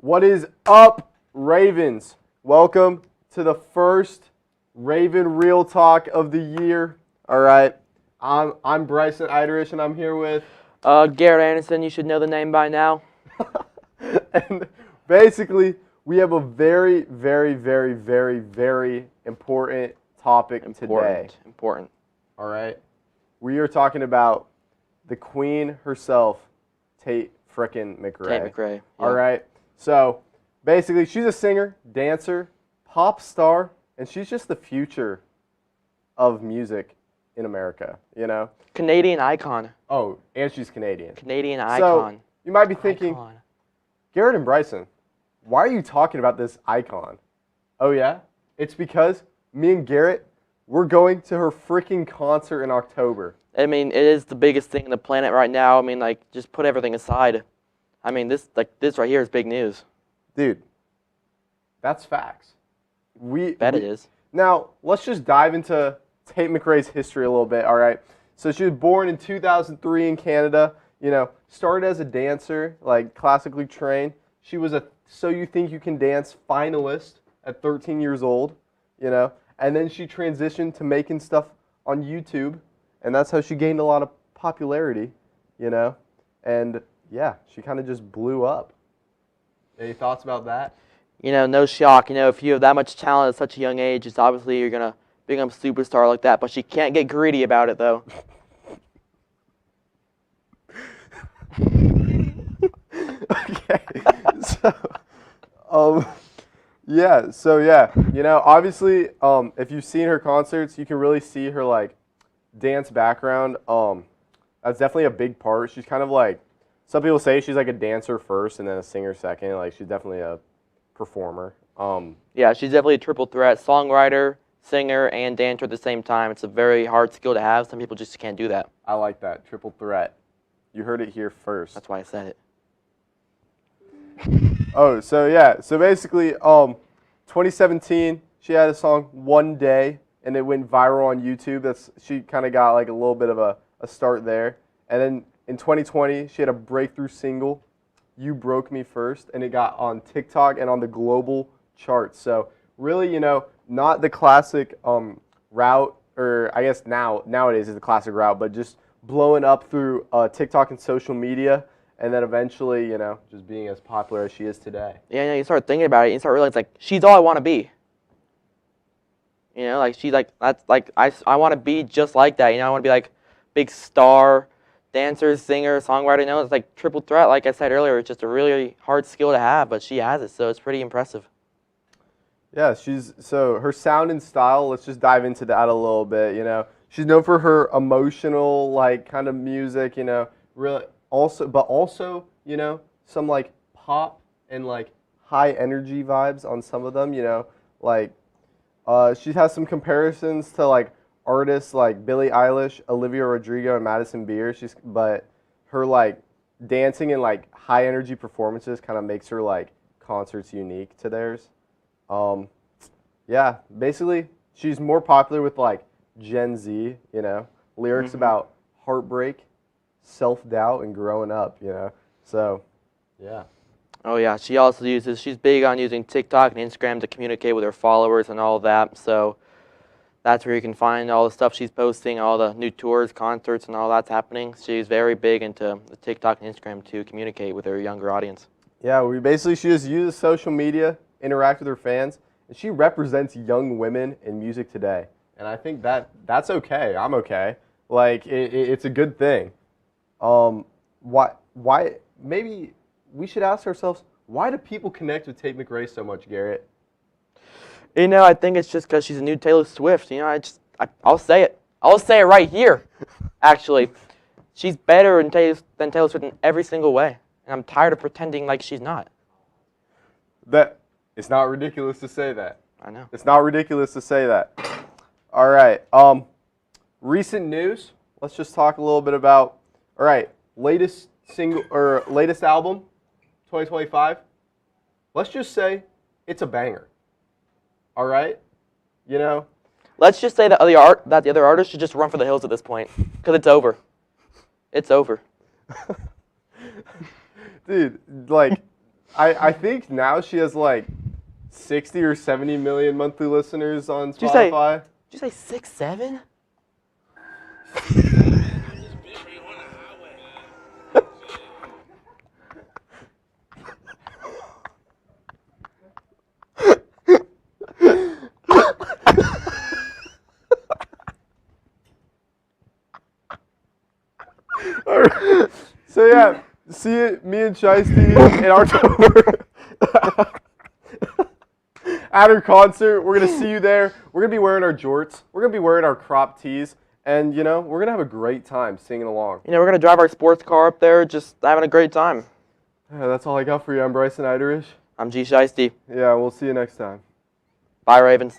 What is up, Ravens? Welcome to the first Raven Real Talk of the year. All right, I'm Bryson Iderish, and I'm here with Garrett Anderson. You should know the name by now. and basically, we have a very, very, very, very, very important topic today. Important. All right, we are talking about the Queen herself, Tate frickin' McRae. Tate McRae. Yeah. All right. So, basically, she's a singer, dancer, pop star, and she's just the future of music in America, you know? Canadian icon. Oh, and she's Canadian. Canadian icon. So, you might be thinking, Garrett and Bryson, why are you talking about this icon? Oh, yeah? It's because me and Garrett, we're going to her freaking concert in October. I mean, it is the biggest thing on the planet right now. I mean, like, just put everything aside. I mean, this right here is big news. Dude, that's facts. Bet it is. Now, let's just dive into Tate McRae's history a little bit, all right? So she was born in 2003 in Canada, you know, started as a dancer, like classically trained. She was a So You Think You Can Dance finalist at 13 years old, you know, and then she transitioned to making stuff on YouTube, and that's how she gained a lot of popularity, you know, and yeah, she kind of just blew up. Any thoughts about that? You know, no shock. You know, if you have that much talent at such a young age, it's obviously you're going to become a superstar like that. But she can't get greedy about it, though. Okay. Yeah, you know, obviously, if you've seen her concerts, you can really see her, like, dance background. That's definitely a big part. She's kind of like, some people say she's like a dancer first and then a singer second. Like, she's definitely a performer. Yeah, she's definitely a triple threat, songwriter, singer, and dancer at the same time. It's a very hard skill to have. Some people just can't do that. I like that, triple threat. You heard it here first. That's why I said it. Oh, so yeah, so basically, 2017, she had a song One Day, and it went viral on YouTube. She kind of got like a little bit of a start there. And then in 2020, she had a breakthrough single, You Broke Me First, and it got on TikTok and on the global charts. So really, you know, not the classic route, or I guess nowadays is the classic route, but just blowing up through TikTok and social media, and then eventually, you know, just being as popular as she is today. Yeah, you start thinking about it, you start realizing, like, she's all I want to be. You know, like, she's like, that's like, I want to be just like that. You know, I want to be like big star, dancer, singer, songwriter. You know, it's like triple threat. Like I said earlier, it's just a really hard skill to have, but she has it, so it's pretty impressive. Yeah, so her sound and style, let's just dive into that a little bit, you know. She's known for her emotional, like, kind of music, you know, really also, you know, some, like, pop and, like, high energy vibes on some of them, you know. Like, she has some comparisons to, like, artists like Billie Eilish, Olivia Rodrigo, and Madison Beer. But her, like, dancing and, like, high energy performances kind of makes her, like, concerts unique to theirs. Yeah, basically, she's more popular with, like, Gen Z, you know, lyrics about heartbreak, self-doubt, and growing up, you know. So, yeah. Oh yeah, she's big on using TikTok and Instagram to communicate with her followers and all that. So that's where you can find all the stuff she's posting, all the new tours, concerts, and all that's happening. She's very big into the TikTok and Instagram to communicate with her younger audience. Yeah, she just uses social media, interact with her fans, and she represents young women in music today. And I think that's okay. I'm okay. Like, it's a good thing. Why? Maybe we should ask ourselves, why do people connect with Tate McRae so much, Garrett? You know, I think it's just because she's a new Taylor Swift. You know, I'll say it. I'll say it right here, actually. She's better than Taylor Swift in every single way. And I'm tired of pretending like she's not. It's not ridiculous to say that. I know. It's not ridiculous to say that. All right. Recent news. Let's just talk a little bit about, all right, latest album, 2025. Let's just say it's a banger. All right? You know? Let's just say that the other artists should just run for the hills at this point, because it's over. It's over. Dude, like, I think now she has like 60 or 70 million monthly listeners on Did you say- Spotify. Did you say 6'7"? Alright. So yeah, see it, me and Shiesty in our tour at her concert. We're gonna see you there. We're gonna be wearing our jorts. We're gonna be wearing our crop tees, and you know we're gonna have a great time singing along. You know, we're gonna drive our sports car up there, just having a great time. Yeah, that's all I got for you. I'm Bryson Iderish. I'm G Shiesty. Yeah, we'll see you next time. Bye, Ravens.